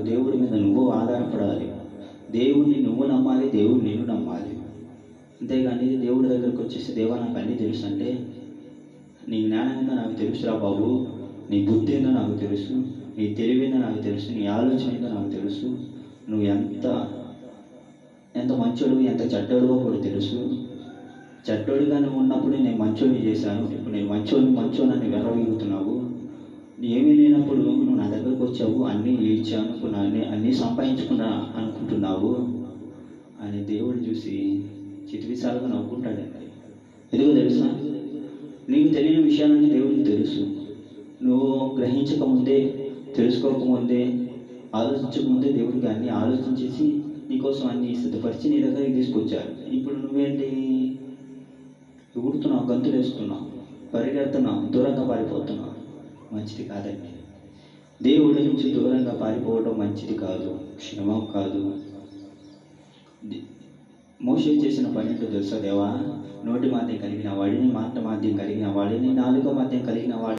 దేవుడి మీద నువ్వు ఆధారపడాలి. దేవుడిని నువ్వు నమ్మాలి, దేవుడు నిన్ను నమ్మాలి. అంతేగాని దేవుడి దగ్గరకు వచ్చేసి దేవా నాకు అన్నీ తెలుసు అంటే, నీ జ్ఞానం ఏందో నాకు తెలుసురా బాబు, నీ బుద్ధి ఏందో నాకు తెలుసు, నీ తెలివి ఏందో నాకు తెలుసు, నీ ఆలోచన ఏందో నాకు తెలుసు, నువ్వు ఎంత మంచోడు ఎంత చెడ్డోడువో కూడా తెలుసు. చెడ్డోడిగా నువ్వు ఉన్నప్పుడు నేను మంచోడిని చేశాను, ఇప్పుడు నేను మంచోనని వెర్రవీగుతున్నావు. ఏమీ లేనప్పుడు నువ్వు నా దగ్గరకు వచ్చావు, అన్నీ ఇచ్చాను, అన్నీ సంపాదించుకున్నా అనుకుంటున్నావు అని దేవుడు చూసి చిటివిసాలుగా నవ్వుకుంటాడండి. ఎందుకో తెలుసా? నీకు తెలియని విషయాలన్నీ దేవుడికి తెలుసు. నువ్వు గ్రహించకముందే, తెలుసుకోకముందే, ఆలోచించకముందే దేవుడికి అన్నీ ఆలోచించేసి నీకోసం అన్నీ సిద్ధపరిచి నీ దగ్గరికి తీసుకొచ్చారు. ఇప్పుడు నువ్వేంటి ఎగుడుతున్నావు, గంతులు వేస్తున్నావు, పరిగెడుతున్నావు, దూరంగా పారిపోతున్నావు. మంచిది కాదండి. దేవుడి నుంచి దూరంగా పారిపోవడం మంచిది కాదు, క్షేమం కాదు. మోషే చేసిన పని ఏంటో తెలుసా? దేవా, నోటి మాధ్యం కలిగిన వాడిని, మాట మాధ్యం కలిగిన వాడిని, నాలుక మాధ్యం కలిగిన వాడిని